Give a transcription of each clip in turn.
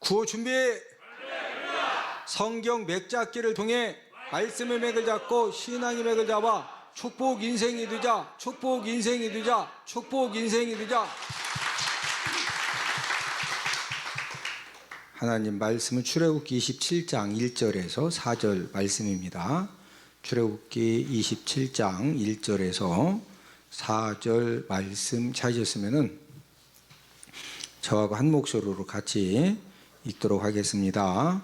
구호 준비. 성경 맥잡기를 통해 말씀의 맥을 잡고 신앙의 맥을 잡아 축복 인생이 되자. 축복 인생이 되자. 축복 인생이 되자. 하나님 말씀은 출애굽기 27장 1절에서 4절 말씀입니다. 출애굽기 27장 1절에서 4절 말씀 찾으셨으면은 저하고 한 목소리로 같이 읽도록 하겠습니다.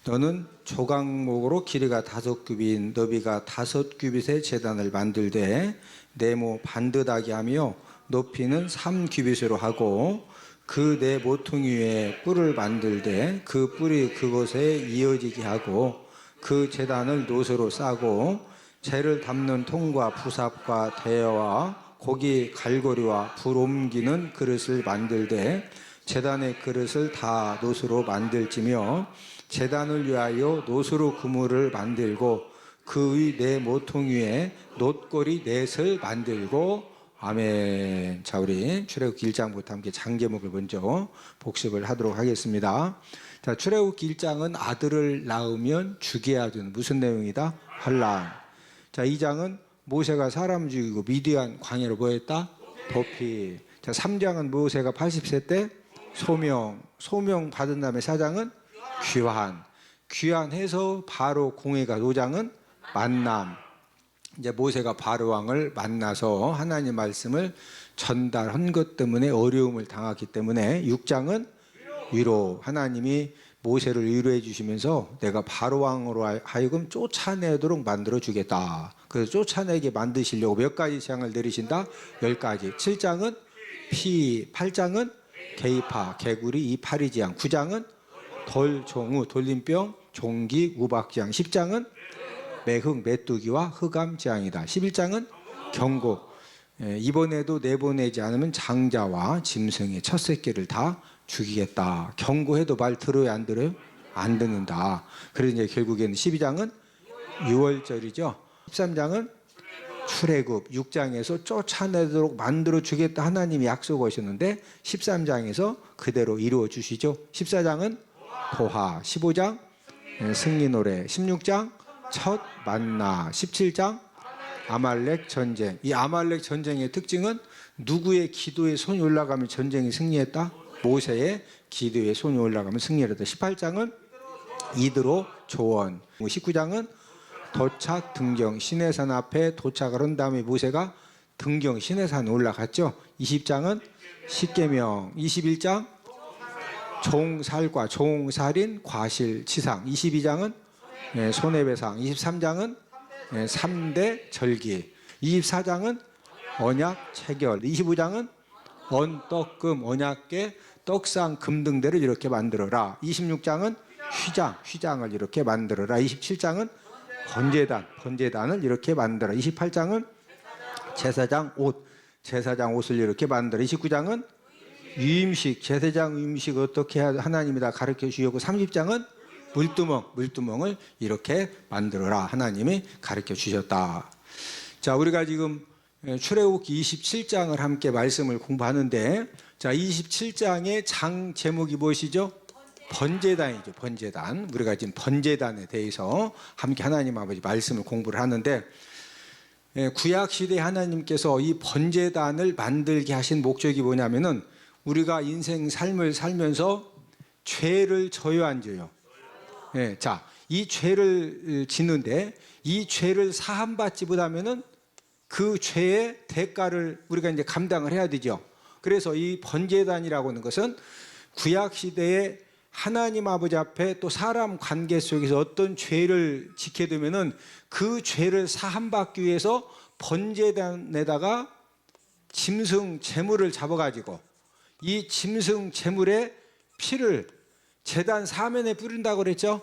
너는 조각목으로 길이가 5규빗, 너비가 5규빗의 제단을 만들되 네모 반듯하게 하며 높이는 3규빗으로 하고 그 네 모퉁이 위에 뿔을 만들되 그 뿔이 그곳에 이어지게 하고 그 제단을 놋으로 싸고 재를 담는 통과 부삽과 대여와 고기 갈고리와 불 옮기는 그릇을 만들되 제단의 그릇을 다 놋으로 만들지며 제단을 위하여 놋으로 그물을 만들고 그 위 네 모퉁이 위에 놋고리 넷을 만들고 아멘. 자, 우리 출애굽기 1장부터 함께 장제목을 먼저 복습을 하도록 하겠습니다. 자, 출애굽기 1장은 아들을 낳으면 죽여야 되는 무슨 내용이다? 환란. 자, 2장은 모세가 사람 죽이고 미디안 광야로 뭐 했다? 도피. 자, 3장은 모세가 80세 때 소명 받은 다음에 4장은 귀환해서 바로 공회가 5장은 만남. 이제 모세가 바로 왕을 만나서 하나님 말씀을 전달한 것 때문에 어려움을 당했기 때문에 6장은 위로. 하나님이 모세를 위로해 주시면서 내가 바로 왕으로 하여금 쫓아내도록 만들어 주겠다. 그래서 쫓아내게 만드시려고 몇 가지 재앙을 내리신다? 10가지. 7장은 피, 8장은 개입파, 개구리, 이 파리지향. 9장은 돌종우, 돌림병, 종기, 우박지향. 10장은 매흙, 메뚜기와 흑암지향이다. 11장은 경고. 이번에도 내보내지 않으면 장자와 짐승의 첫 새끼를 다 죽이겠다. 경고해도 말 들어요, 안 들어요? 안 듣는다. 그래서 이제 결국에는 12장은 6월절이죠. 13장은 출애굽. 6장에서 쫓아내도록 만들어 주겠다 하나님이 약속하셨는데 13장에서 그대로 이루어 주시죠. 14장은 도하. 15장 승리 노래. 16장 첫 만나. 17장 아말렉 전쟁. 이 아말렉 전쟁의 특징은 누구의 기도에 손이 올라가면 전쟁이 승리했다? 모세의 기도에 손이 올라가면 승리했다. 18장은 이드로 조원. 19장은 도착 등경. 시내산 앞에 도착을 한 다음에 모세가 등경 시내산에 올라갔죠. 20장은 십계명. 21장 종살과 종살인 과실치상. 22장은 손해배상. 23장은 3대 절기. 24장은 언약 체결. 25장은 언떡금, 언약계, 떡상, 금등대를 이렇게 만들어라. 26장은 휘장을 이렇게 만들어라. 27장은 번제단을 이렇게 만들어라. 28장은 제사장 옷을 이렇게 만들어라. 29장은 유임식, 제사장 유임식 어떻게 하나님이 다 가르쳐 주셨고, 30장은 물두멍을 이렇게 만들어라. 하나님이 가르쳐 주셨다. 자, 우리가 지금 출애굽기 27장을 함께 말씀을 공부하는데, 자, 27장의 장 제목이 무엇이죠? 번제단이죠. 번제단. 우리가 지금 번제단에 대해서 함께 하나님 아버지 말씀을 공부를 하는데, 구약시대 하나님께서 이 번제단을 만들게 하신 목적이 뭐냐면은 우리가 인생 삶을 살면서 죄를 져요, 안 져요? 자, 이 죄를 짓는데 이 죄를 사함받지 못하면은 그 죄의 대가를 우리가 이제 감당을 해야 되죠. 그래서 이 번제단이라고 하는 것은 구약 시대에 하나님 아버지 앞에 또 사람 관계 속에서 어떤 죄를 지게 되면은 그 죄를 사함받기 위해서 번제단에다가 짐승 제물을 잡아가지고 이 짐승 제물의 피를 제단 사면에 뿌린다고 그랬죠?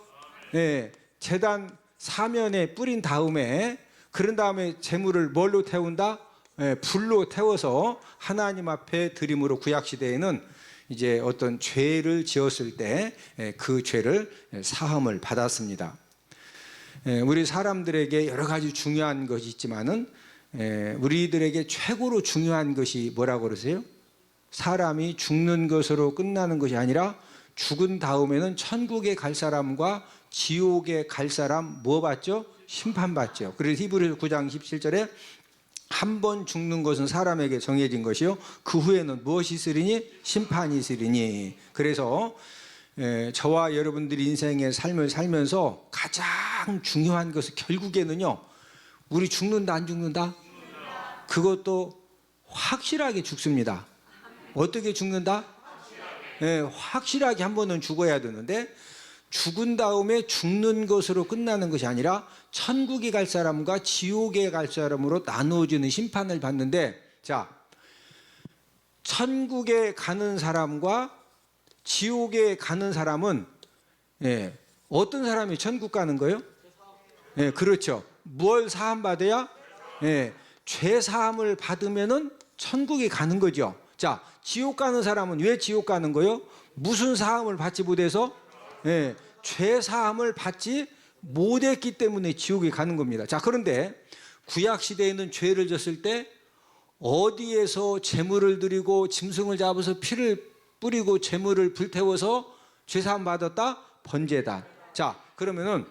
네, 제단 사면에 뿌린 다음에 그런 다음에 제물을 뭘로 태운다? 네, 불로 태워서 하나님 앞에 드림으로 구약시대에는 이제 어떤 죄를 지었을 때 그 죄를 사함을 받았습니다. 우리 사람들에게 여러 가지 중요한 것이 있지만은 우리들에게 최고로 중요한 것이 뭐라고 그러세요? 사람이 죽는 것으로 끝나는 것이 아니라 죽은 다음에는 천국에 갈 사람과 지옥에 갈 사람 뭐 받죠? 심판받죠. 그래서 히브리서 9장 17절에 한 번 죽는 것은 사람에게 정해진 것이요 그 후에는 무엇이 있으리니? 심판이 있으리니. 그래서 저와 여러분들이 인생의 삶을 살면서 가장 중요한 것은 결국에는요, 우리 죽는다 안 죽는다? 그것도 확실하게 죽습니다. 어떻게 죽는다? 확실하게 한 번은 죽어야 되는데, 죽은 다음에 죽는 것으로 끝나는 것이 아니라 천국에 갈 사람과 지옥에 갈 사람으로 나누어지는 심판을 받는데, 자, 천국에 가는 사람과 지옥에 가는 사람은 어떤 사람이 천국 가는 거예요? 그렇죠. 뭘 사함 받아야? 죄 사함을 받으면은 천국에 가는 거죠. 자, 지옥 가는 사람은 왜 지옥 가는 거예요? 무슨 사함을 받지 못해서? 죄 사함을 받지 못했기 때문에 지옥에 가는 겁니다. 자, 그런데 구약 시대에는 죄를 졌을 때 어디에서 제물을 드리고 짐승을 잡아서 피를 뿌리고 제물을 불태워서 죄 사함 받았다? 번제단. 자, 그러면은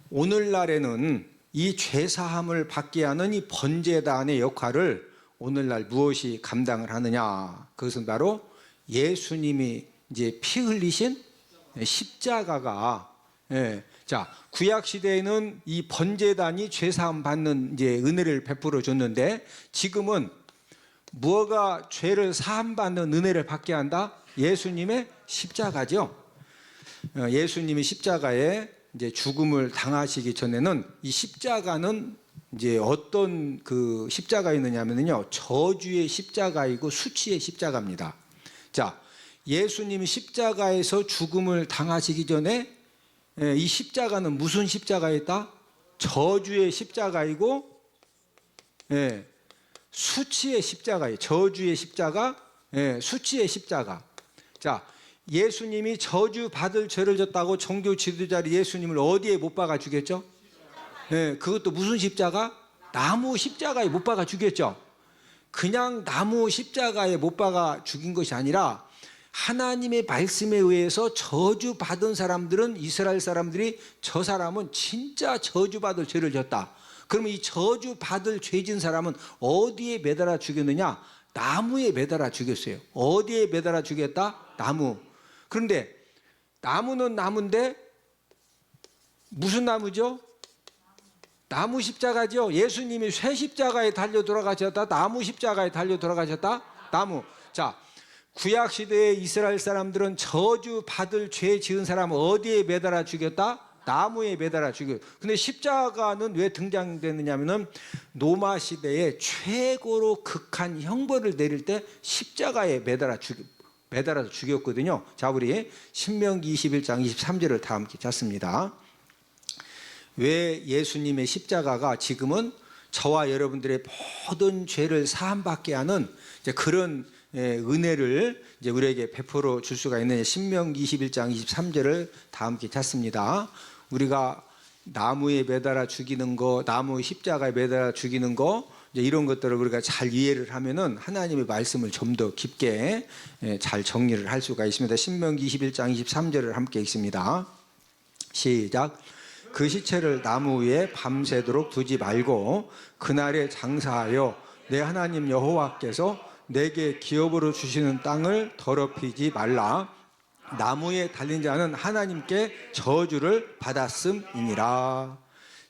오늘날에는 이 죄 사함을 받게 하는 이 번제단의 역할을 오늘날 무엇이 감당을 하느냐? 그것은 바로 예수님이 이제 피 흘리신 십자가가, 자, 구약 시대에는 이 번제단이 죄 사함 받는 이제 은혜를 베풀어 줬는데, 지금은 무엇가 죄를 사함 받는 은혜를 받게 한다? 예수님의 십자가죠. 예수님이 십자가에 이제 죽음을 당하시기 전에는 이 십자가는 이제 어떤 그 십자가였느냐면요, 저주의 십자가이고 수치의 십자가입니다. 자, 예수님이 십자가에서 죽음을 당하시기 전에 이 십자가는 무슨 십자가였다? 저주의 십자가이고 수치의 십자가예요. 저주의 십자가, 수치의 십자가. 자, 예수님이 저주 받을 죄를 졌다고 종교 지도자들이 예수님을 어디에 못 박아 죽였죠? 그것도 무슨 십자가? 나무 십자가에 못 박아 죽였죠. 그냥 나무 십자가에 못 박아 죽인 것이 아니라 하나님의 말씀에 의해서 저주받은 사람들은, 이스라엘 사람들이 저 사람은 진짜 저주받을 죄를 졌다. 그러면 이 저주받을 죄진 사람은 어디에 매달아 죽였느냐? 나무에 매달아 죽였어요. 어디에 매달아 죽였다? 나무. 그런데 나무는 나무인데 무슨 나무죠? 나무 십자가죠. 예수님이 쇠 십자가에 달려 돌아가셨다? 나무 십자가에 달려 돌아가셨다? 나무. 자, 구약 시대의 이스라엘 사람들은 저주 받을 죄 지은 사람은 어디에 매달아 죽였다? 나무에 매달아 죽였다. 근데 십자가는 왜 등장되느냐면은 로마 시대에 최고로 극한 형벌을 내릴 때 십자가에 매달아서 죽였거든요. 자, 우리 신명기 21장 23절을 다 함께 찾습니다. 왜 예수님의 십자가가 지금은 저와 여러분들의 모든 죄를 사함받게 하는 이제 그런 은혜를 이제 우리에게 베풀어 줄 수가 있느냐? 신명기 21장 23절을 다 함께 찾습니다. 우리가 나무에 매달아 죽이는 거, 나무 십자가에 매달아 죽이는 거, 이제 이런 것들을 우리가 잘 이해를 하면은 하나님의 말씀을 좀 더 깊게 잘 정리를 할 수가 있습니다. 신명기 21장 23절을 함께 읽습니다. 시작. 그 시체를 나무 위에 밤새도록 두지 말고 그날에 장사하여 내 하나님 여호와께서 내게 기업으로 주시는 땅을 더럽히지 말라. 나무에 달린 자는 하나님께 저주를 받았음이니라.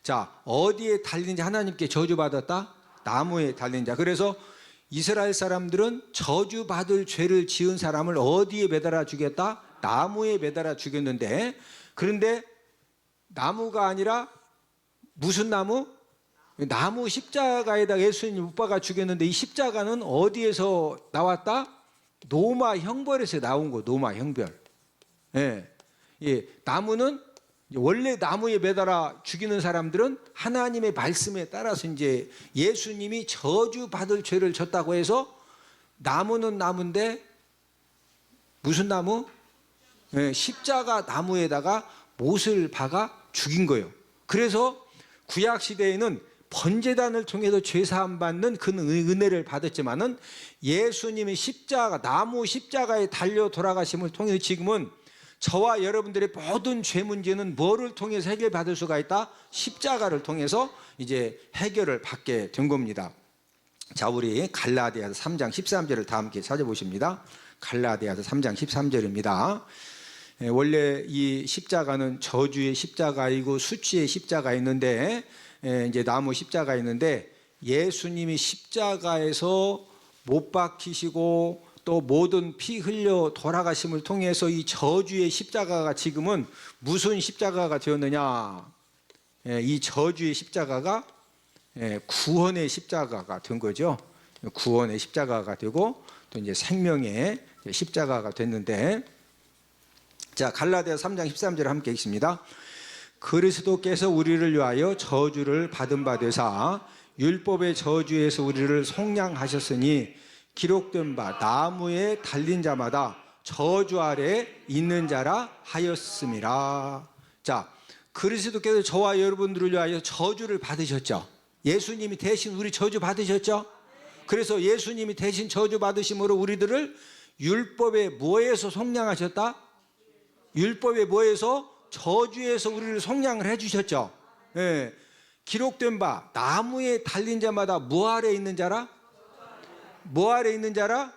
자, 어디에 달린 자 하나님께 저주받았다? 나무에 달린 자. 그래서 이스라엘 사람들은 저주받을 죄를 지은 사람을 어디에 매달아 죽였다? 나무에 매달아 죽였는데, 그런데 나무가 아니라 무슨 나무? 나무 십자가에다 예수님 못 박아 죽였는데, 이 십자가는 어디에서 나왔다? 노마 형벌에서 나온 거. 노마 형벌. 나무는 원래 나무에 매달아 죽이는 사람들은 하나님의 말씀에 따라서 이제 예수님이 저주받을 죄를 졌다고 해서 나무는 나무인데 무슨 나무? 십자가 나무에다가 못을 박아 죽인 거예요. 그래서 구약 시대에는 번제단을 통해서 죄 사함 받는 그 은혜를 받았지만은 예수님의 십자가, 나무 십자가에 달려 돌아가심을 통해서 지금은 저와 여러분들의 모든 죄 문제는 뭐를 통해서 해결받을 수가 있다? 십자가를 통해서 이제 해결을 받게 된 겁니다. 자, 우리 갈라디아서 3장 13절을 다 함께 찾아보십니다. 갈라디아서 3장 13절입니다. 원래 이 십자가는 저주의 십자가이고 수치의 십자가 있는데, 이제 나무 십자가 있는데, 예수님이 십자가에서 못 박히시고 또 모든 피 흘려 돌아가심을 통해서 이 저주의 십자가가 지금은 무슨 십자가가 되었느냐? 이 저주의 십자가가 구원의 십자가가 된 거죠. 구원의 십자가가 되고 또 이제 생명의 십자가가 됐는데, 자, 갈라디아서 3장 13절 함께 읽습니다. 그리스도께서 우리를 위하여 저주를 받은 바 되사 율법의 저주에서 우리를 속량하셨으니 기록된 바 나무에 달린 자마다 저주 아래 있는 자라 하였음이라. 자, 그리스도께서 저와 여러분들을 위하여 저주를 받으셨죠. 예수님이 대신 우리 저주 받으셨죠. 그래서 예수님이 대신 저주 받으심으로 우리들을 율법의 뭐에서 속량하셨다? 율법의 뭐에서? 저주에서 우리를 속량을 해주셨죠. 예. 기록된 바 나무에 달린 자마다 뭐 아래 있는 자라? 뭐 아래 있는 자라?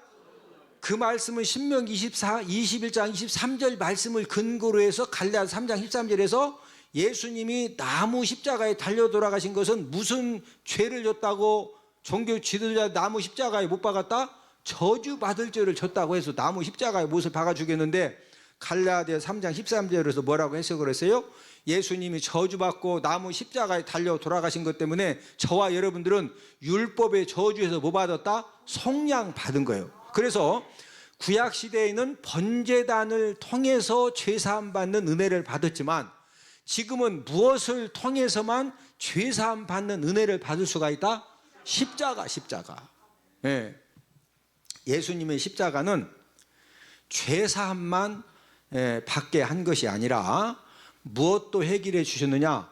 그 말씀은 신명기 21장 23절 말씀을 근거로 해서 갈라디아서 3장 13절에서 예수님이 나무 십자가에 달려 돌아가신 것은 무슨 죄를 졌다고 종교 지도자 나무 십자가에 못 박았다? 저주받을 죄를 졌다고 해서 나무 십자가에 못을 박아 주겠는데, 갈라디아서 3장 13절에서 뭐라고 해석을 했어요? 예수님이 저주받고 나무 십자가에 달려 돌아가신 것 때문에 저와 여러분들은 율법의 저주에서 뭐 받았다? 속량 받은 거예요. 그래서 구약 시대에는 번제단을 통해서 죄사함 받는 은혜를 받았지만 지금은 무엇을 통해서만 죄사함 받는 은혜를 받을 수가 있다? 십자가. 예. 예수님의 십자가는 죄사함만 받게 한 것이 아니라 무엇도 해결해 주셨느냐?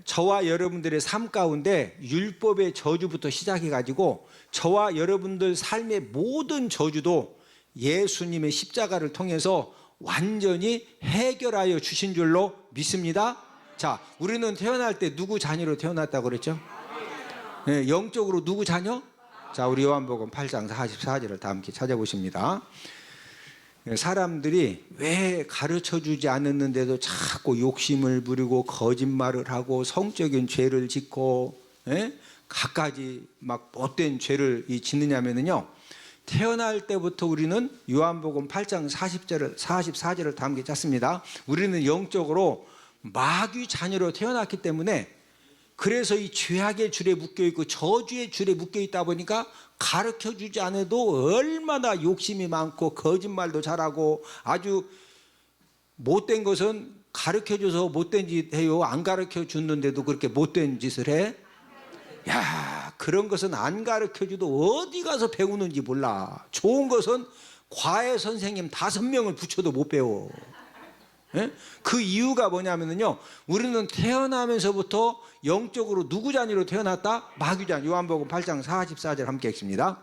저와 여러분들의 삶 가운데 율법의 저주부터 시작해 가지고 저와 여러분들 삶의 모든 저주도 예수님의 십자가를 통해서 완전히 해결하여 주신 줄로 믿습니다. 자, 우리는 태어날 때 누구 자녀로 태어났다고 그랬죠? 영적으로 누구 자녀? 자, 우리 요한복음 8장 44절을 다 함께 찾아보십니다. 사람들이 왜 가르쳐주지 않았는데도 자꾸 욕심을 부리고 거짓말을 하고 성적인 죄를 짓고 갖가지 막 못된 죄를 짓느냐면요, 태어날 때부터 우리는 요한복음 8장 44절을 다 함께 찾습니다. 우리는 영적으로 마귀 자녀로 태어났기 때문에, 그래서 이 죄악의 줄에 묶여있고 저주의 줄에 묶여있다 보니까 가르쳐주지 않아도 얼마나 욕심이 많고 거짓말도 잘하고, 아주 못된 것은 가르쳐줘서 못된 짓 해요. 안 가르쳐줬는데도 그렇게 못된 짓을 해? 야, 그런 것은 안 가르쳐줘도 어디 가서 배우는지 몰라. 좋은 것은 과외 선생님 5명을 붙여도 못 배워. 그 이유가 뭐냐면요, 우리는 태어나면서부터 영적으로 누구 자녀로 태어났다? 마귀 자녀. 요한복음 8장 44절 함께 읽습니다.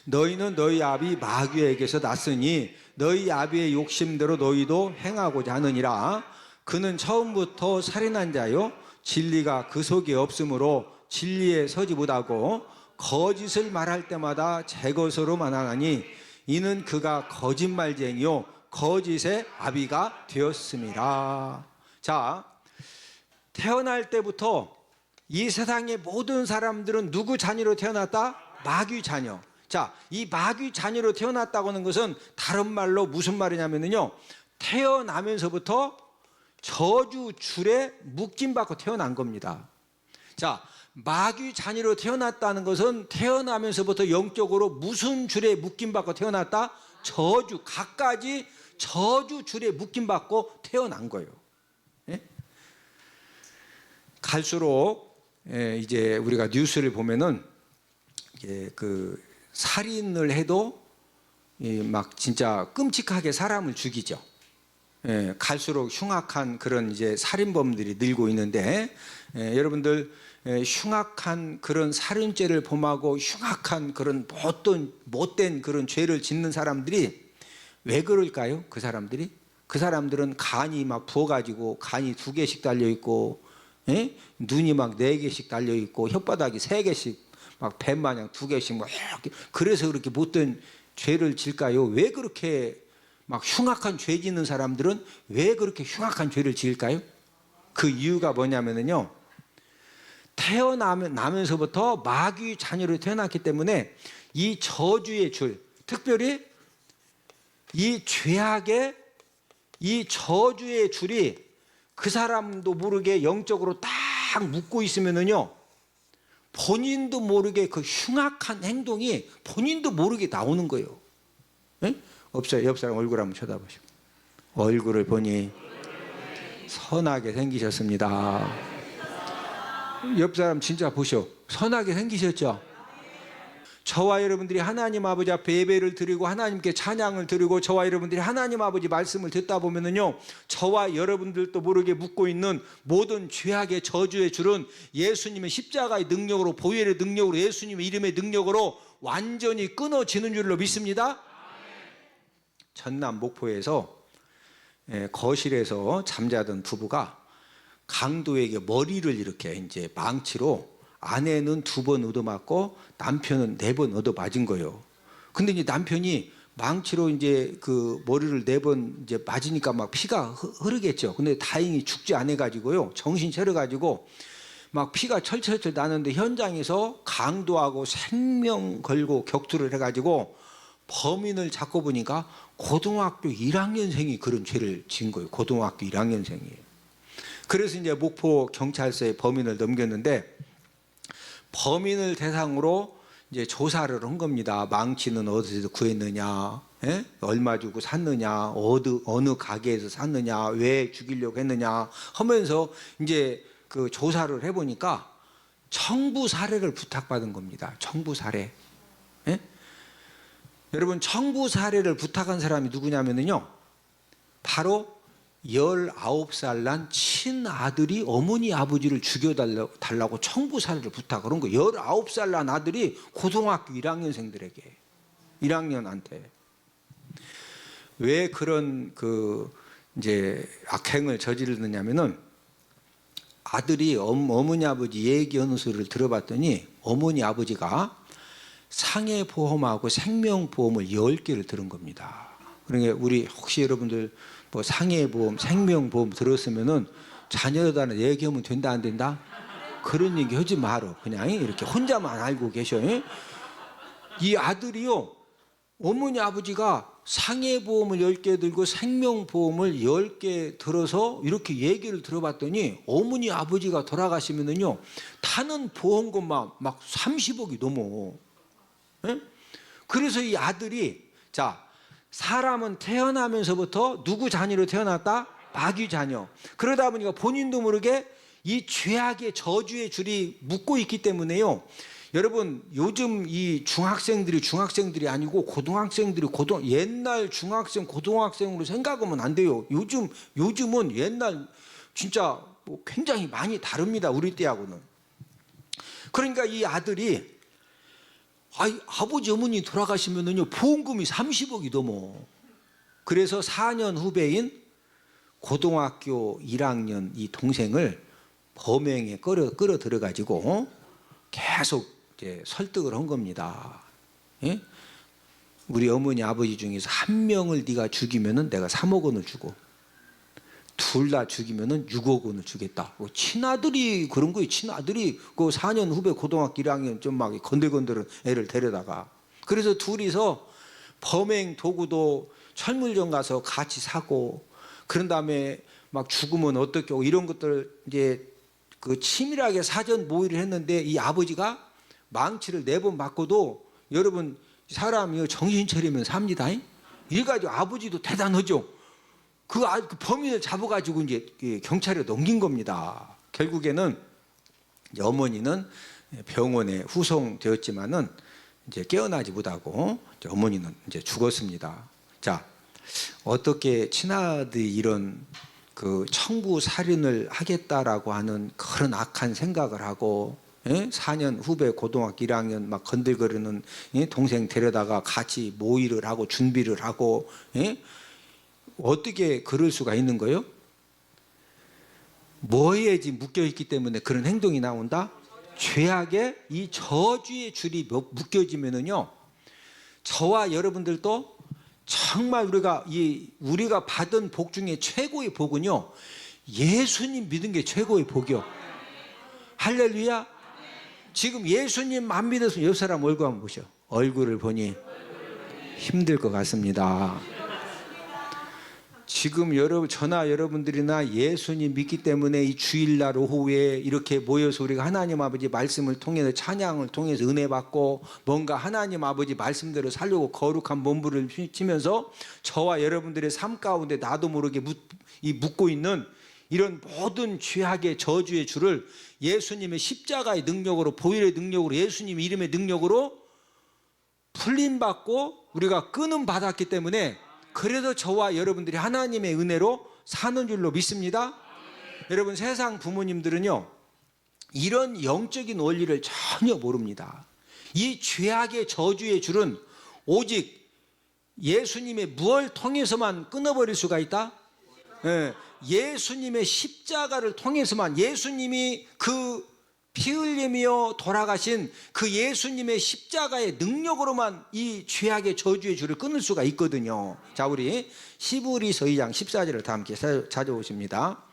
너희는 너희 아비 마귀에게서 났으니 너희 아비의 욕심대로 너희도 행하고자 하느니라. 그는 처음부터 살인한 자요, 진리가 그 속에 없으므로 진리에 서지 못하고 거짓을 말할 때마다 제 것으로만 하나니 이는 그가 거짓말쟁이요 거짓의 아비가 되었습니다. 자, 태어날 때부터 이 세상의 모든 사람들은 누구 자녀로 태어났다? 마귀 자녀. 자, 이 마귀 자녀로 태어났다고 하는 것은 다른 말로 무슨 말이냐면요, 태어나면서부터 저주 줄에 묶임받고 태어난 겁니다. 자, 마귀 자녀로 태어났다는 것은 태어나면서부터 영적으로 무슨 줄에 묶임받고 태어났다? 저주, 갖가지 저주 줄에 묶임받고 태어난 거예요. 갈수록 이제 우리가 뉴스를 보면은 그 살인을 해도 막 진짜 끔찍하게 사람을 죽이죠. 갈수록 흉악한 그런 이제 살인범들이 늘고 있는데, 여러분들 흉악한 그런 살인죄를 범하고 흉악한 그런 못된 그런 죄를 짓는 사람들이 왜 그럴까요? 그 사람들은 간이 막 부어가지고 간이 2개씩 달려 있고, 눈이 막 4개씩 달려 있고, 혓바닥이 3개씩 막 뱀마냥 2개씩 막 이렇게, 그래서 그렇게 못된 죄를 질까요? 왜 그렇게 막 흉악한 죄 짓는 사람들은 왜 그렇게 흉악한 죄를 지을까요? 그 이유가 뭐냐면요, 태어나면서부터 마귀 자녀로 태어났기 때문에 이 저주의 줄, 특별히 이 죄악의 이 저주의 줄이 그 사람도 모르게 영적으로 딱 묶고 있으면은요, 본인도 모르게 그 흉악한 행동이 본인도 모르게 나오는 거예요. 네? 없어요. 옆 사람 얼굴 한번 쳐다보시고, 얼굴을 보니 선하게 생기셨습니다. 옆 사람 진짜 보셔. 선하게 생기셨죠? 저와 여러분들이 하나님 아버지 앞에 예배를 드리고 하나님께 찬양을 드리고 저와 여러분들이 하나님 아버지 말씀을 듣다 보면은요, 저와 여러분들도 모르게 묶고 있는 모든 죄악의 저주의 줄은 예수님의 십자가의 능력으로, 보혈의 능력으로, 예수님의 이름의 능력으로 완전히 끊어지는 줄로 믿습니다. 전남 목포에서 거실에서 잠자던 부부가 강도에게 머리를 이렇게 이제 망치로, 아내는 2번 얻어맞고 남편은 4번 얻어맞은 거예요. 근데 이제 남편이 망치로 이제 그 머리를 4번 이제 맞으니까 막 피가 흐르겠죠. 근데 다행히 죽지 않아 가지고요, 정신 차려 가지고 막 피가 철철철 나는데 현장에서 강도하고 생명 걸고 격투를 해 가지고 범인을 잡고 보니까 고등학교 1학년생이 그런 죄를 지은 거예요. 고등학교 1학년생이에요. 그래서 이제 목포 경찰서에 범인을 넘겼는데, 범인을 대상으로 이제 조사를 한 겁니다. 망치는 어디서 구했느냐, 얼마 주고 샀느냐, 어느 가게에서 샀느냐, 왜 죽이려고 했느냐 하면서 이제 그 조사를 해보니까 청부 사례를 부탁받은 겁니다. 청부 사례. 여러분, 청부 사례를 부탁한 사람이 누구냐면요, 바로 19살 난 친아들이 어머니 아버지를 죽여달라고 청부 사례를 부탁을 한 거예요. 19살 난 아들이 고등학교 1학년생들에게, 1학년한테. 왜 그런 그 이제 악행을 저지르느냐면은, 아들이 어머니 아버지 얘기하는 소리를 들어봤더니 어머니 아버지가 상해보험하고 생명보험을 10개를 들은 겁니다. 그러니까 우리 혹시 여러분들 뭐 상해보험, 생명보험 들었으면은 자녀들한테 얘기하면 된다 안 된다? 그런 얘기 하지 마라. 그냥 이렇게 혼자만 알고 계셔. 이 아들이요, 어머니 아버지가 상해보험을 10개 들고 생명보험을 10개 들어서 이렇게 얘기를 들어봤더니 어머니 아버지가 돌아가시면은요, 타는 보험금만 막 30억이 넘어. 그래서 이 아들이, 자, 사람은 태어나면서부터 누구 자녀로 태어났다? 마귀 자녀. 그러다 보니까 본인도 모르게 이 죄악의 저주의 줄이 묶고 있기 때문에요, 여러분, 요즘 이 중학생들이 아니고 고등학생들이 옛날 중학생, 고등학생으로 생각하면 안 돼요. 요즘은 옛날 진짜 뭐 굉장히 많이 다릅니다. 우리 때하고는. 그러니까 이 아들이, 아버지 어머니 돌아가시면은요, 보험금이 30억이 넘어. 그래서 4년 후배인 고등학교 1학년 이 동생을 범행에 끌어 들어가지고 계속 이제 설득을 한 겁니다. 예? 우리 어머니 아버지 중에서 1명을 네가 죽이면은 내가 3억 원을 주고, 둘 다 죽이면은 6억 원을 주겠다. 친아들이 그런 거예요. 친아들이 그 4년 후배 고등학교 1학년 좀 막 건들건들은 애를 데려다가, 그래서 둘이서 범행 도구도 철물점 가서 같이 사고, 그런 다음에 막 죽으면 어떻게 하고 이런 것들 이제 그 치밀하게 사전 모의를 했는데, 이 아버지가 망치를 4번 맞고도, 여러분, 사람이 정신 차리면 삽니다. 이래가지고 아버지도 대단하죠. 그 범인을 잡아가지고 이제 경찰에 넘긴 겁니다. 결국에는 이제 어머니는 병원에 후송되었지만은 이제 깨어나지 못하고 이제 어머니는 이제 죽었습니다. 자, 어떻게 친아들이 이런 그 청부 살인을 하겠다라고 하는 그런 악한 생각을 하고 4년 후배 고등학교 1학년 막 건들거리는 동생 데려다가 같이 모의를 하고 준비를 하고 어떻게 그럴 수가 있는 거예요? 뭐 해야지 묶여있기 때문에 그런 행동이 나온다? 죄악의 이 저주의 줄이 묶여지면은요, 저와 여러분들도 정말 우리가 받은 복 중에 최고의 복은요, 예수님 믿은 게 최고의 복이요. 할렐루야. 지금 예수님 안 믿어서 옆 사람 얼굴 한번 보셔. 얼굴을 보니 힘들 것 같습니다. 지금 저나 여러분들이나 예수님 믿기 때문에 이 주일날 오후에 이렇게 모여서 우리가 하나님 아버지 말씀을 통해서 찬양을 통해서 은혜 받고 뭔가 하나님 아버지 말씀대로 살려고 거룩한 몸부를 치면서 저와 여러분들의 삶 가운데 나도 모르게 묶고 있는 이런 모든 죄악의 저주의 줄을 예수님의 십자가의 능력으로, 보혈의 능력으로, 예수님 이름의 능력으로 풀림받고 우리가 끊음 받았기 때문에 그래도 저와 여러분들이 하나님의 은혜로 사는 줄로 믿습니다. 여러분, 세상 부모님들은요, 이런 영적인 원리를 전혀 모릅니다. 이 죄악의 저주의 줄은 오직 예수님의 무엇을 통해서만 끊어버릴 수가 있다? 예수님의 십자가를 통해서만, 예수님이 그 피 흘리며 돌아가신 그 예수님의 십자가의 능력으로만 이 죄악의 저주의 줄을 끊을 수가 있거든요. 자, 우리 히브리서 2장 14절을 다 함께 찾아오십니다.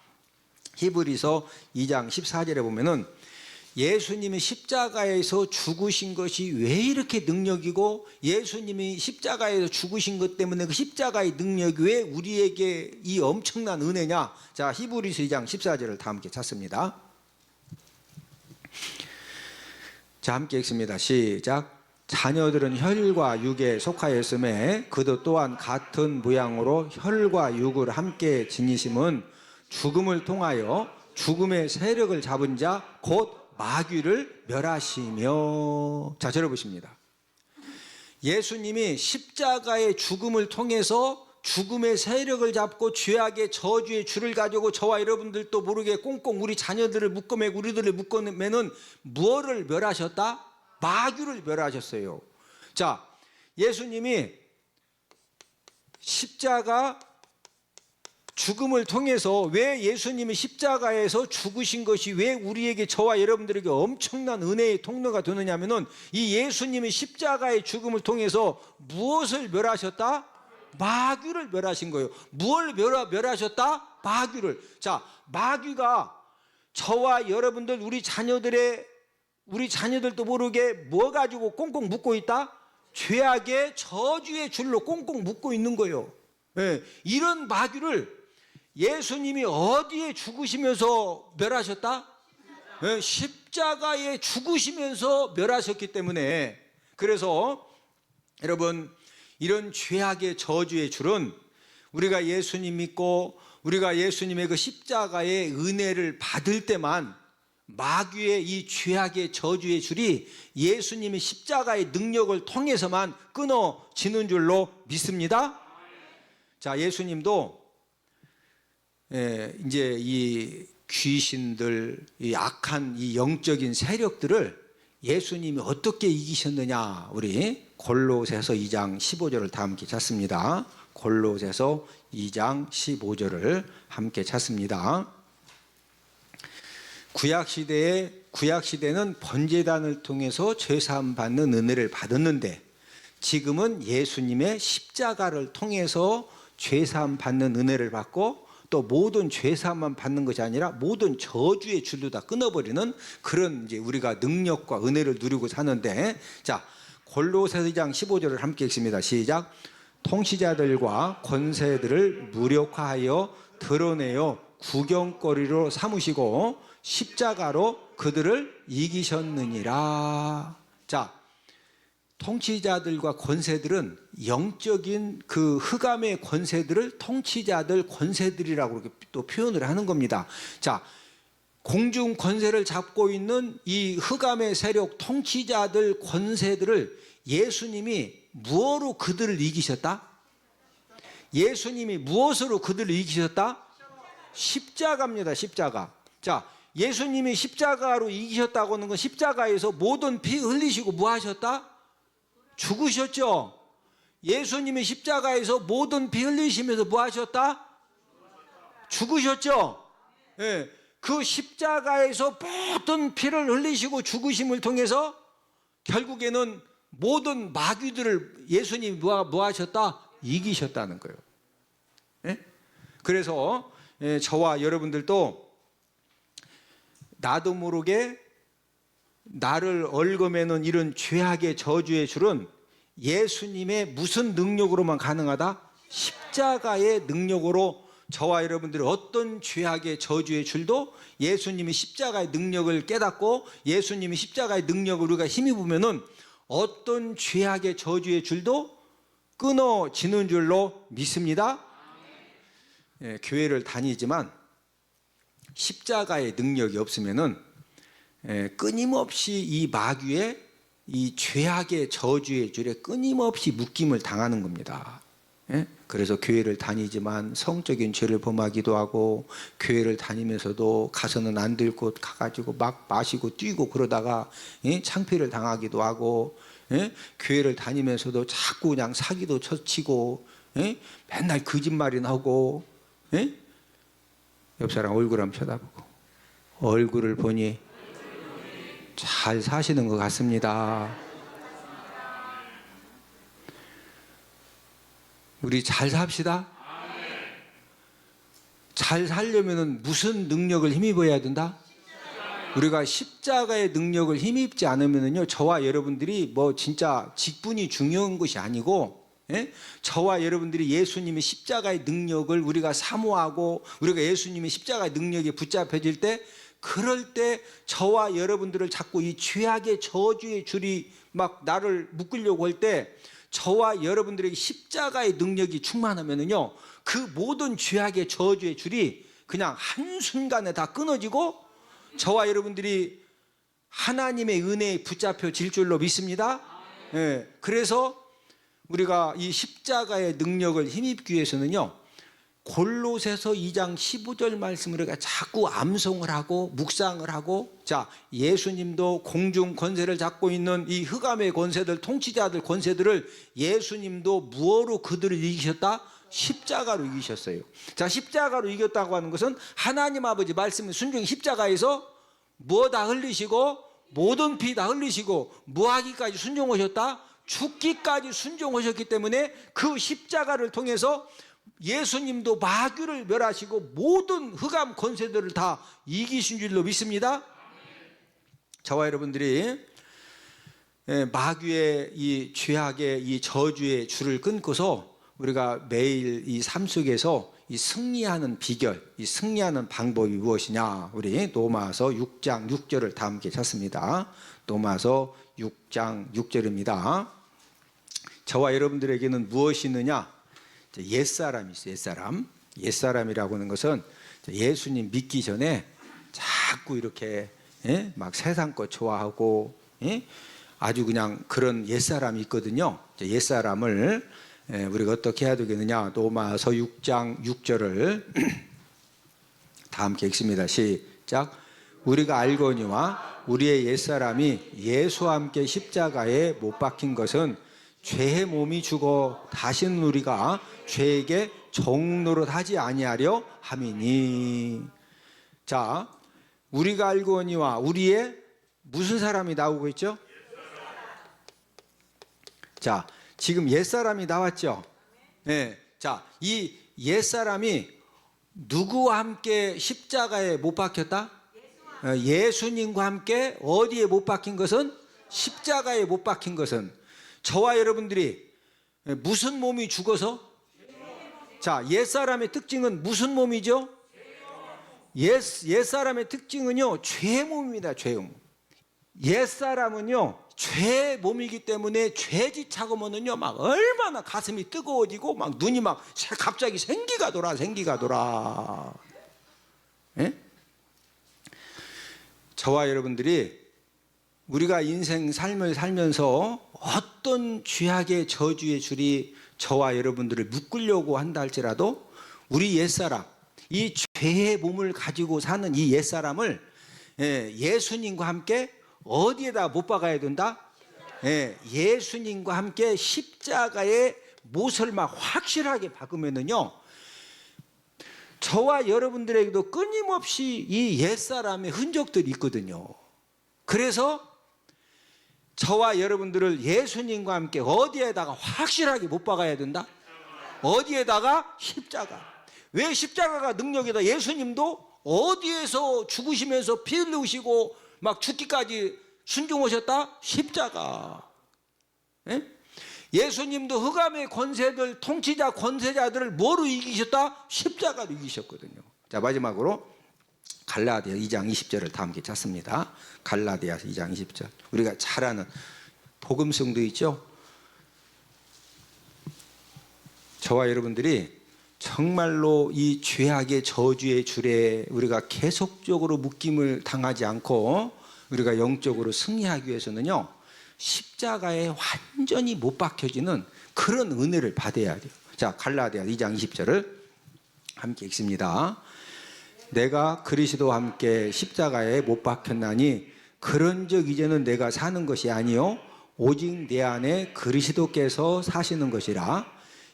히브리서 2장 14절에 보면은 예수님이 십자가에서 죽으신 것이 왜 이렇게 능력이고, 예수님이 십자가에서 죽으신 것 때문에 그 십자가의 능력이 왜 우리에게 이 엄청난 은혜냐. 자, 히브리서 2장 14절을 다 함께 찾습니다. 자, 함께 읽습니다. 시작. 자녀들은 혈과 육에 속하였음에 그도 또한 같은 모양으로 혈과 육을 함께 지니심은 죽음을 통하여 죽음의 세력을 잡은 자 곧 마귀를 멸하시며. 자, 들어보십니다. 예수님이 십자가의 죽음을 통해서 죽음의 세력을 잡고 죄악의 저주의 줄을 가지고 저와 여러분들도 모르게 꽁꽁 우리 자녀들을 묶어매고 우리들을 묶어매는 무엇을 멸하셨다? 마귀를 멸하셨어요. 자, 예수님이 십자가 죽음을 통해서 왜 예수님이 십자가에서 죽으신 것이 왜 우리에게, 저와 여러분들에게 엄청난 은혜의 통로가 되느냐 하면은 이 예수님이 십자가의 죽음을 통해서 무엇을 멸하셨다? 마귀를 멸하신 거예요. 무엇을 멸하셨다? 마귀를. 자, 마귀가 저와 여러분들, 우리 자녀들도 모르게 뭐 가지고 꽁꽁 묶고 있다? 죄악의 저주의 줄로 꽁꽁 묶고 있는 거예요. 이런 마귀를 예수님이 어디에 죽으시면서 멸하셨다? 십자가에 죽으시면서 멸하셨기 때문에, 그래서 여러분, 이런 죄악의 저주의 줄은 우리가 예수님 믿고 우리가 예수님의 그 십자가의 은혜를 받을 때만 마귀의 이 죄악의 저주의 줄이 예수님의 십자가의 능력을 통해서만 끊어지는 줄로 믿습니다. 자, 예수님도 이제 이 귀신들, 이 악한 이 영적인 세력들을 예수님이 어떻게 이기셨느냐, 우리 골로새서 2장 15절을 다 함께 찾습니다. 골로새서 2장 15절을 함께 찾습니다. 구약시대는 번제단을 통해서 죄사함 받는 은혜를 받았는데, 지금은 예수님의 십자가를 통해서 죄사함 받는 은혜를 받고, 또 모든 죄사함만 받는 것이 아니라 모든 저주의 줄도 다 끊어버리는 그런 이제 우리가 능력과 은혜를 누리고 사는데, 자, 골로새서 2장 15절을 함께 읽습니다. 시작. 통치자들과 권세들을 무력화하여 드러내어 구경거리로 삼으시고 십자가로 그들을 이기셨느니라. 자, 통치자들과 권세들은 영적인 그 흑암의 권세들을 통치자들, 권세들이라고 이렇게 또 표현을 하는 겁니다. 자, 공중 권세를 잡고 있는 이 흑암의 세력, 통치자들, 권세들을 예수님이 무엇으로 그들을 이기셨다? 예수님이 무엇으로 그들을 이기셨다? 십자가입니다. 십자가. 자, 예수님이 십자가로 이기셨다고 하는 건 십자가에서 모든 피 흘리시고 뭐 하셨다? 죽으셨죠. 예수님이 십자가에서 모든 피 흘리시면서 뭐 하셨다? 죽으셨죠. 예, 그 십자가에서 모든 피를 흘리시고 죽으심을 통해서 결국에는 모든 마귀들을 예수님이 뭐 하셨다? 이기셨다는 거예요. 예? 그래서 저와 여러분들도 나도 모르게 나를 얽어매는 이런 죄악의 저주의 줄은 예수님의 무슨 능력으로만 가능하다? 십자가의 능력으로 저와 여러분들이 어떤 죄악의 저주의 줄도 예수님이 십자가의 능력을 깨닫고 예수님이 십자가의 능력을 우리가 힘입으면은 어떤 죄악의 저주의 줄도 끊어지는 줄로 믿습니다. 예, 교회를 다니지만 십자가의 능력이 없으면은 끊임없이 이 마귀의 이 죄악의 저주의 줄에 끊임없이 묶임을 당하는 겁니다. 예? 그래서 교회를 다니지만 성적인 죄를 범하기도 하고 교회를 다니면서도 가서는 안 될 곳 가가지고 막 마시고 뛰고 그러다가 창피를 당하기도 하고 교회를 다니면서도 자꾸 그냥 사기도 쳐치고 맨날 거짓말이나 하고 옆 사람 얼굴 한번 쳐다보고 얼굴을 보니 잘 사시는 것 같습니다. 우리 잘 삽시다. 잘 살려면 무슨 능력을 힘입어야 된다? 우리가 십자가의 능력을 힘입지 않으면요, 저와 여러분들이 뭐 진짜 직분이 중요한 것이 아니고, 저와 여러분들이 예수님의 십자가의 능력을 우리가 사모하고 우리가 예수님의 십자가의 능력에 붙잡혀질 때, 그럴 때 저와 여러분들을 자꾸 이 죄악의 저주의 줄이 막 나를 묶으려고 할 때 저와 여러분들에게 십자가의 능력이 충만하면은요, 그 모든 죄악의 저주의 줄이 그냥 한순간에 다 끊어지고 저와 여러분들이 하나님의 은혜에 붙잡혀질 줄로 믿습니다. 예, 그래서 우리가 이 십자가의 능력을 힘입기 위해서는요, 골로새서 2장 15절 말씀을 우리가 자꾸 암송을 하고 묵상을 하고, 자, 예수님도 공중 권세를 잡고 있는 이 흑암의 권세들, 통치자들 권세들을 예수님도 무엇으로 그들을 이기셨다? 십자가로 이기셨어요. 자, 십자가로 이겼다고 하는 것은 하나님 아버지 말씀의 순종이 십자가에서 뭐 다 흘리시고 모든 피 다 흘리시고 뭐하기까지 순종하셨다? 죽기까지 순종하셨기 때문에 그 십자가를 통해서 예수님도 마귀를 멸하시고 모든 흑암 권세들을 다 이기신 줄로 믿습니다. 저와 여러분들이 마귀의 이 죄악의 이 저주의 줄을 끊고서 우리가 매일 이 삶 속에서 이 승리하는 비결, 이 승리하는 방법이 무엇이냐? 우리 로마서 6장 6절을 다 함께 찾습니다. 로마서 6장 6절입니다. 저와 여러분들에게는 무엇이 있느냐? 옛사람이 있어요. 옛사람. 옛사람이라고 하는 것은 예수님 믿기 전에 자꾸 이렇게 막 세상 것 좋아하고 아주 그냥 그런 옛사람이 있거든요. 옛사람을 우리가 어떻게 해야 되겠느냐? 로마서 6장 6절을 다 함께 읽습니다. 시작. 우리가 알거니와 우리의 옛사람이 예수와 함께 십자가에 못 박힌 것은 죄의 몸이 죽어 다시는 우리가 죄에게 종노릇하지 아니하려 함이니. 자, 우리가 알거니와 우리의 무슨 사람이 나오고 있죠? 자, 지금 옛사람이 나왔죠? 네. 자, 이 옛사람이 누구와 함께 십자가에 못 박혔다? 예수님과 함께 어디에 못 박힌 것은? 십자가에 못 박힌 것은 저와 여러분들이 무슨 몸이 죽어서? 자, 옛사람의 특징은 무슨 몸이죠? 옛사람의 특징은요, 죄의 몸입니다. 죄의 몸. 옛사람은요, 죄의 몸이기 때문에 죄짓하고면은요, 막 얼마나 가슴이 뜨거워지고 막 눈이 막 갑자기 생기가 돌아. 예? 저와 여러분들이 우리가 인생 삶을 살면서 어떤 죄악의 저주의 줄이 저와 여러분들을 묶으려고 한다 할지라도 우리 옛사람, 이 죄의 몸을 가지고 사는 이 옛사람을 예수님과 함께 어디에다 못 박아야 된다? 예수님과 함께 십자가의 못을 막 확실하게 박으면은요, 저와 여러분들에게도 끊임없이 이 옛사람의 흔적들이 있거든요. 그래서 저와 여러분들을 예수님과 함께 어디에다가 확실하게 못 박아야 된다? 어디에다가? 십자가. 왜 십자가가 능력이다? 예수님도 어디에서 죽으시면서 피 흘리시고 막 죽기까지 순종하셨다? 십자가. 예수님도 흑암의 권세들, 통치자, 권세자들을 뭐로 이기셨다? 십자가로 이기셨거든요. 자, 마지막으로 갈라디아 2장 20절을 다 함께 찾습니다. 갈라디아 2장 20절. 우리가 잘 아는 복음성도 있죠. 저와 여러분들이 정말로 이 죄악의 저주의 줄에 우리가 계속적으로 묶임을 당하지 않고 우리가 영적으로 승리하기 위해서는요, 십자가에 완전히 못 박혀지는 그런 은혜를 받아야 돼요. 자, 갈라디아 2장 20절을 함께 읽습니다. 내가 그리스도와 함께 십자가에 못 박혔나니 그런즉 이제는 내가 사는 것이 아니요 오직 내 안에 그리스도께서 사시는 것이라.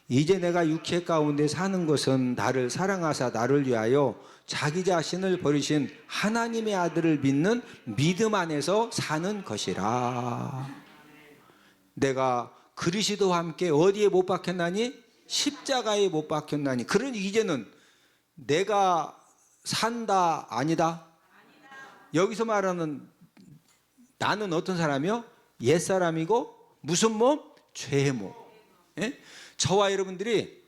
이제 내가 육체 가운데 사는 것은 나를 사랑하사 나를 위하여 자기 자신을 버리신 하나님의 아들을 믿는 믿음 안에서 사는 것이라. 내가 그리스도와 함께 어디에 못 박혔나니? 십자가에 못 박혔나니. 그러니 이제는 내가 산다 아니다? 여기서 말하는 나는 어떤 사람이요? 옛사람이고 무슨 몸? 죄의 몸. 저와 여러분들이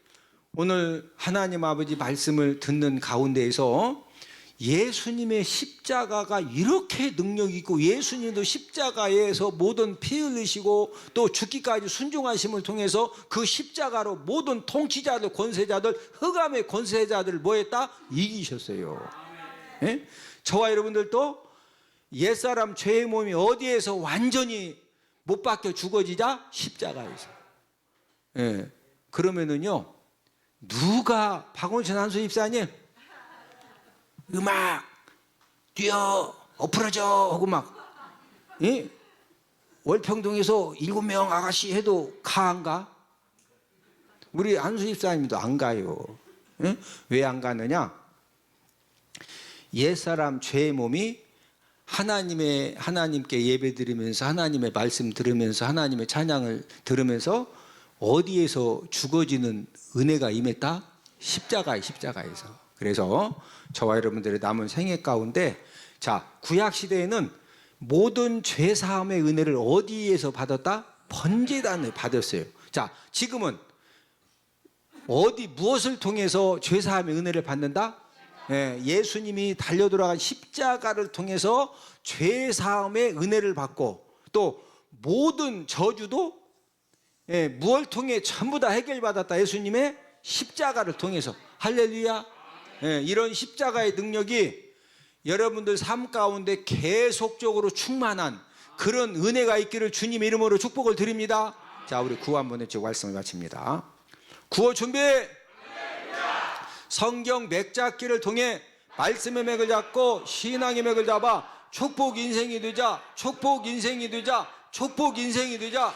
오늘 하나님 아버지 말씀을 듣는 가운데에서 예수님의 십자가가 이렇게 능력 있고 예수님도 십자가에서 모든 피 흘리시고 또 죽기까지 순종하심을 통해서 그 십자가로 모든 통치자들, 권세자들, 흑암의 권세자들을 뭐 했다? 이기셨어요. 저와 여러분들도 옛사람 죄의 몸이 어디에서 완전히 못 박혀 죽어지자? 십자가에서. 그러면은요, 누가 박원순 한수 집사님 음악 뛰어 엎어져 하고 막 월평동에서 7명 아가씨 해도 안 가? 우리 한수 집사님도 안 가요. 왜 안 가느냐? 옛사람 죄의 몸이 하나님께 예배 드리면서 하나님의 말씀 들으면서 하나님의 찬양을 들으면서 어디에서 죽어지는 은혜가 임했다? 십자가에서. 그래서 저와 여러분들의 남은 생애 가운데, 자, 구약 시대에는 모든 죄 사함의 은혜를 어디에서 받았다? 번제단을 받았어요. 자, 지금은 무엇을 통해서 죄 사함의 은혜를 받는다? 예수님이 달려 돌아간 십자가를 통해서 죄 사함의 은혜를 받고, 또 모든 저주도 무엇을 통해 전부 다 해결받았다? 예수님의 십자가를 통해서. 할렐루야. 이런 십자가의 능력이 여러분들 삶 가운데 계속적으로 충만한 그런 은혜가 있기를 주님의 이름으로 축복을 드립니다. 자, 우리 구호 한번 외치고 말씀을 마칩니다. 구호 준비. 성경 맥잡기를 통해 말씀의 맥을 잡고 신앙의 맥을 잡아 축복 인생이 되자, 축복 인생이 되자, 축복 인생이 되자.